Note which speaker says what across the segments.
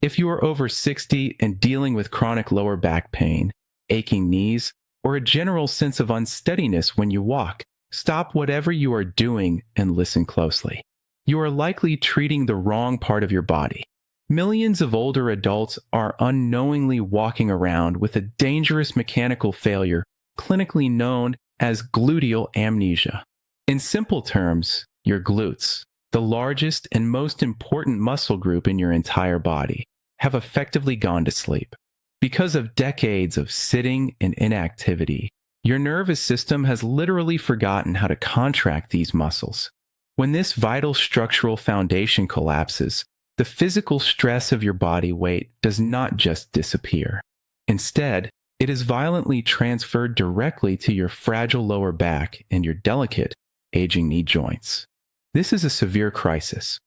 Speaker 1: If you are over 60 and dealing with chronic lower back pain, aching knees, or a general sense of unsteadiness when you walk, stop whatever you are doing and listen closely. You are likely treating the wrong part of your body. Millions of older adults are unknowingly walking around with a dangerous mechanical failure clinically known as gluteal amnesia. In simple terms, your glutes, the largest and most important muscle group in your entire body, have effectively gone to sleep. Because of decades of sitting and inactivity, your nervous system has literally forgotten how to contract these muscles. When this vital structural foundation collapses, the physical stress of your body weight does not just disappear. Instead, it is violently transferred directly to your fragile lower back and your delicate, aging knee joints. This is a severe crisis.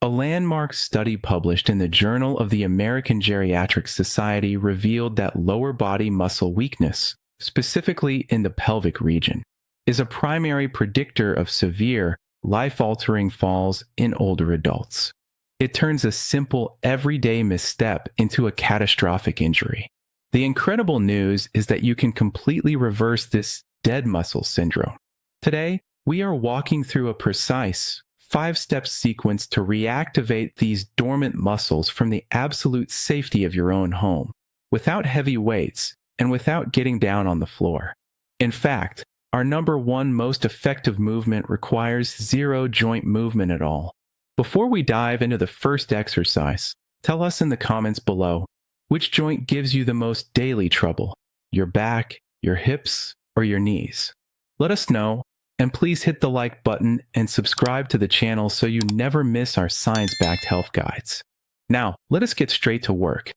Speaker 1: A landmark study published in the Journal of the American Geriatric Society revealed that lower body muscle weakness, specifically in the pelvic region, is a primary predictor of severe, life-altering falls in older adults. It turns a simple, everyday misstep into a catastrophic injury. The incredible news is that you can completely reverse this dead muscle syndrome. Today, we are walking through a precise, 5-step sequence to reactivate these dormant muscles from the absolute safety of your own home, without heavy weights and without getting down on the floor. In fact, our number one most effective movement requires zero joint movement at all. Before we dive into the first exercise, tell us in the comments below, which joint gives you the most daily trouble? Your back, your hips, or your knees? Let us know. And please hit the like button and subscribe to the channel so you never miss our science-backed health guides. Now, let us get straight to work.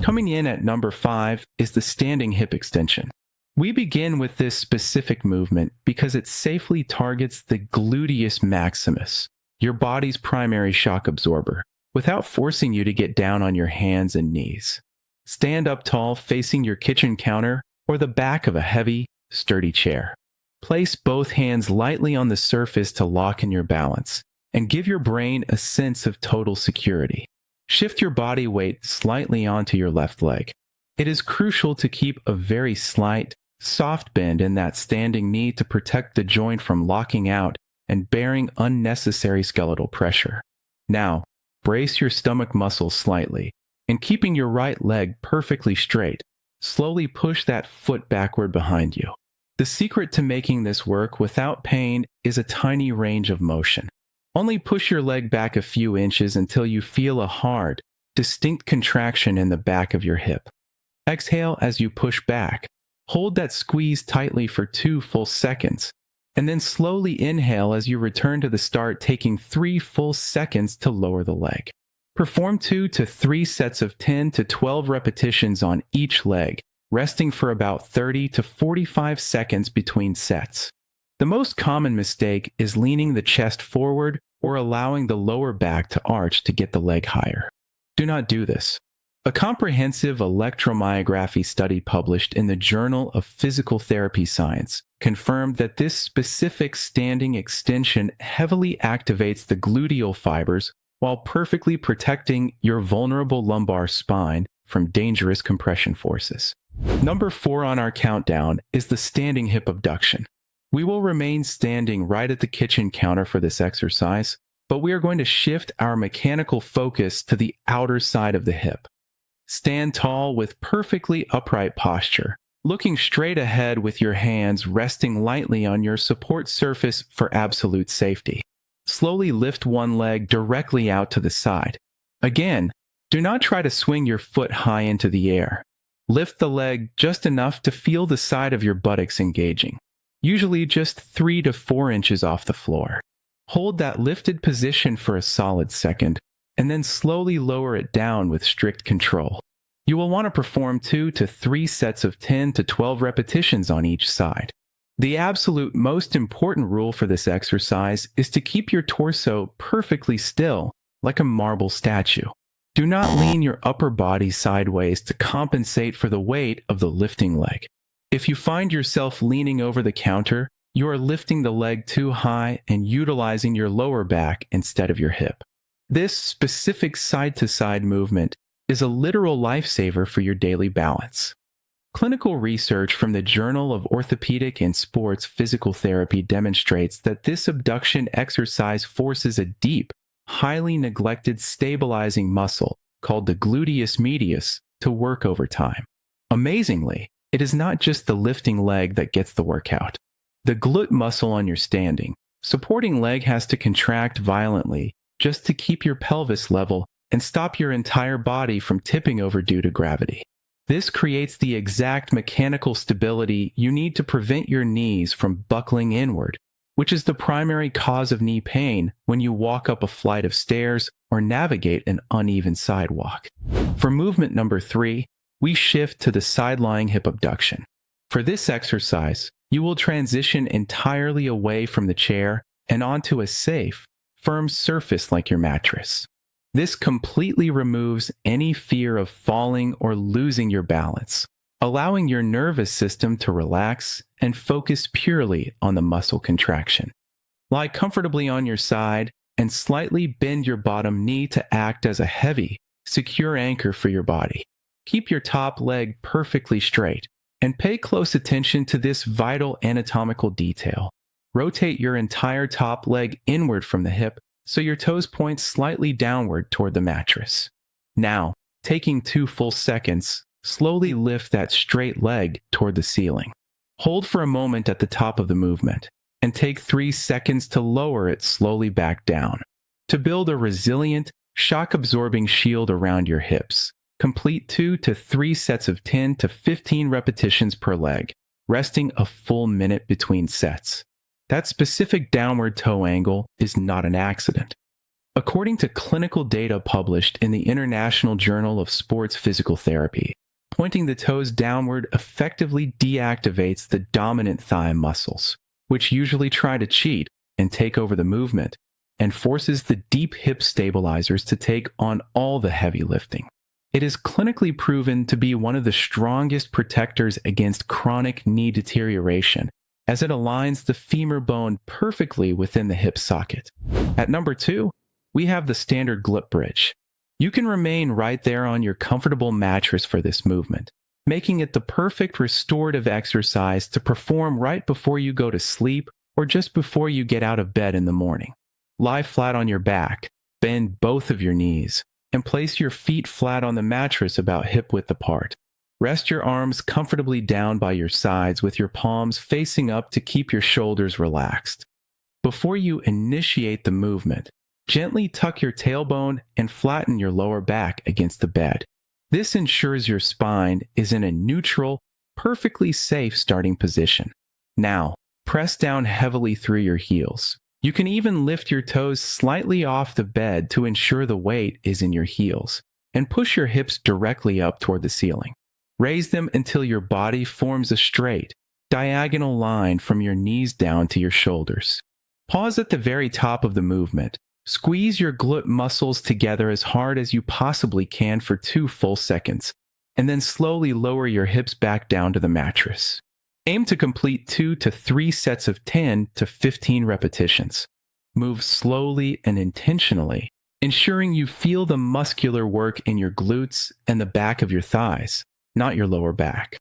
Speaker 1: Coming in at number 5 is the standing hip extension. We begin with this specific movement because it safely targets the gluteus maximus, your body's primary shock absorber, without forcing you to get down on your hands and knees. Stand up tall facing your kitchen counter or the back of a heavy, sturdy chair. Place both hands lightly on the surface to lock in your balance and give your brain a sense of total security. Shift your body weight slightly onto your left leg. It is crucial to keep a very slight, soft bend in that standing knee to protect the joint from locking out and bearing unnecessary skeletal pressure. Now, brace your stomach muscles slightly, and keeping your right leg perfectly straight, slowly push that foot backward behind you. The secret to making this work without pain is a tiny range of motion. Only push your leg back a few inches until you feel a hard, distinct contraction in the back of your hip. Exhale as you push back. Hold that squeeze tightly for 2 full seconds, and then slowly inhale as you return to the start, taking 3 full seconds to lower the leg. Perform 2 to 3 sets of 10 to 12 repetitions on each leg, resting for about 30 to 45 seconds between sets. The most common mistake is leaning the chest forward or allowing the lower back to arch to get the leg higher. Do not do this. A comprehensive electromyography study published in the Journal of Physical Therapy Science confirmed that this specific standing extension heavily activates the gluteal fibers while perfectly protecting your vulnerable lumbar spine from dangerous compression forces. Number 4 on our countdown is the standing hip abduction. We will remain standing right at the kitchen counter for this exercise, but we are going to shift our mechanical focus to the outer side of the hip. Stand tall with perfectly upright posture, looking straight ahead with your hands resting lightly on your support surface for absolute safety. Slowly lift one leg directly out to the side. Again, do not try to swing your foot high into the air. Lift the leg just enough to feel the side of your buttocks engaging, usually just 3 to 4 inches off the floor. Hold that lifted position for a solid second, and then slowly lower it down with strict control. You will want to perform 2 to 3 sets of 10 to 12 repetitions on each side. The absolute most important rule for this exercise is to keep your torso perfectly still, like a marble statue. Do not lean your upper body sideways to compensate for the weight of the lifting leg. If you find yourself leaning over the counter, you are lifting the leg too high and utilizing your lower back instead of your hip. This specific side-to-side movement is a literal lifesaver for your daily balance. Clinical research from the Journal of Orthopedic and Sports Physical Therapy demonstrates that this abduction exercise forces a deep, highly neglected stabilizing muscle called the gluteus medius to work over time. Amazingly, it is not just the lifting leg that gets the workout. The glute muscle on your standing, supporting leg has to contract violently just to keep your pelvis level and stop your entire body from tipping over due to gravity. This creates the exact mechanical stability you need to prevent your knees from buckling inward, which is the primary cause of knee pain when you walk up a flight of stairs or navigate an uneven sidewalk. For movement number 3, we shift to the side-lying hip abduction. For this exercise, you will transition entirely away from the chair and onto a safe, firm surface like your mattress. This completely removes any fear of falling or losing your balance, allowing your nervous system to relax and focus purely on the muscle contraction. Lie comfortably on your side and slightly bend your bottom knee to act as a heavy, secure anchor for your body. Keep your top leg perfectly straight and pay close attention to this vital anatomical detail. Rotate your entire top leg inward from the hip so your toes point slightly downward toward the mattress. Now, taking 2 full seconds, slowly lift that straight leg toward the ceiling. Hold for a moment at the top of the movement, and take 3 seconds to lower it slowly back down. To build a resilient, shock-absorbing shield around your hips, complete 2 to 3 sets of 10 to 15 repetitions per leg, resting a full minute between sets. That specific downward toe angle is not an accident. According to clinical data published in the International Journal of Sports Physical Therapy, pointing the toes downward effectively deactivates the dominant thigh muscles, which usually try to cheat and take over the movement, and forces the deep hip stabilizers to take on all the heavy lifting. It is clinically proven to be one of the strongest protectors against chronic knee deterioration, as it aligns the femur bone perfectly within the hip socket. At number 2, we have the standard glute bridge. You can remain right there on your comfortable mattress for this movement, making it the perfect restorative exercise to perform right before you go to sleep or just before you get out of bed in the morning. Lie flat on your back, bend both of your knees, and place your feet flat on the mattress about hip-width apart. Rest your arms comfortably down by your sides with your palms facing up to keep your shoulders relaxed. Before you initiate the movement, gently tuck your tailbone and flatten your lower back against the bed. This ensures your spine is in a neutral, perfectly safe starting position. Now, press down heavily through your heels. You can even lift your toes slightly off the bed to ensure the weight is in your heels, and push your hips directly up toward the ceiling. Raise them until your body forms a straight, diagonal line from your knees down to your shoulders. Pause at the very top of the movement. Squeeze your glute muscles together as hard as you possibly can for 2 full seconds, and then slowly lower your hips back down to the mattress. Aim to complete 2 to 3 sets of 10 to 15 repetitions. Move slowly and intentionally, ensuring you feel the muscular work in your glutes and the back of your thighs, not your lower back.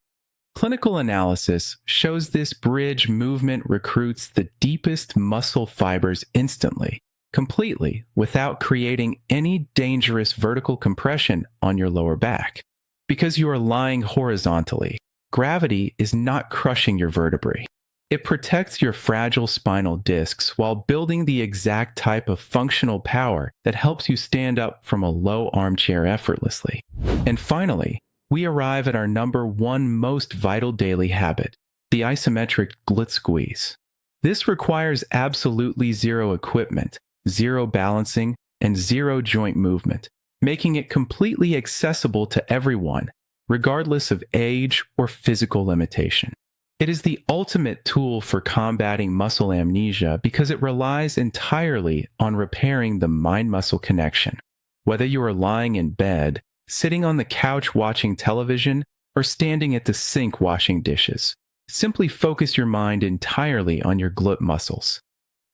Speaker 1: Clinical analysis shows this bridge movement recruits the deepest muscle fibers instantly, completely, without creating any dangerous vertical compression on your lower back. Because you are lying horizontally, gravity is not crushing your vertebrae. It protects your fragile spinal discs while building the exact type of functional power that helps you stand up from a low armchair effortlessly. And finally, we arrive at our number 1 most vital daily habit, the isometric glute squeeze. This requires absolutely zero equipment, zero balancing, and zero joint movement, making it completely accessible to everyone, regardless of age or physical limitation. It is the ultimate tool for combating muscle amnesia because it relies entirely on repairing the mind-muscle connection. Whether you are lying in bed, sitting on the couch watching television, or standing at the sink washing dishes, simply focus your mind entirely on your glute muscles.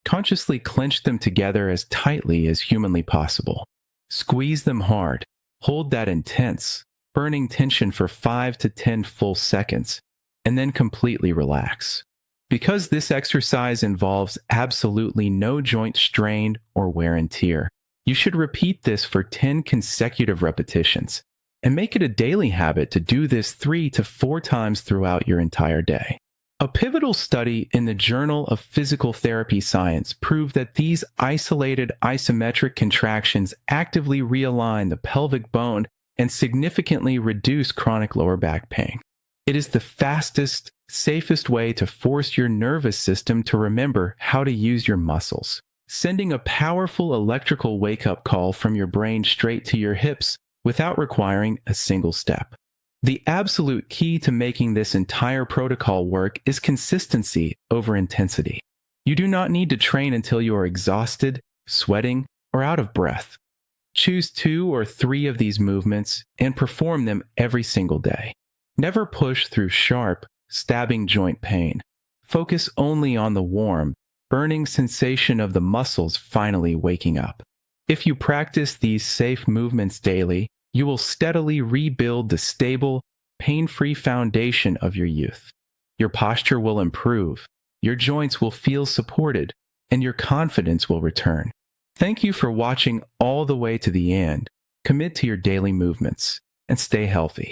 Speaker 1: Consciously clench them together as tightly as humanly possible. Squeeze them hard, Hold that intense, burning tension for 5 to 10 full seconds, and then completely relax. Because this exercise involves absolutely no joint strain or wear and tear, you should repeat this for 10 consecutive repetitions and make it a daily habit to do this 3 to 4 times throughout your entire day. A pivotal study in the Journal of Physical Therapy Science proved that these isolated isometric contractions actively realign the pelvic bone and significantly reduce chronic lower back pain. It is the fastest, safest way to force your nervous system to remember how to use your muscles, sending a powerful electrical wake-up call from your brain straight to your hips without requiring a single step. The absolute key to making this entire protocol work is consistency over intensity. You do not need to train until you are exhausted, sweating, or out of breath. Choose 2 or 3 of these movements and perform them every single day. Never push through sharp, stabbing joint pain. Focus only on the warm, burning sensation of the muscles finally waking up. If you practice these safe movements daily, you will steadily rebuild the stable, pain-free foundation of your youth. Your posture will improve, your joints will feel supported, and your confidence will return. Thank you for watching all the way to the end. Commit to your daily movements and stay healthy.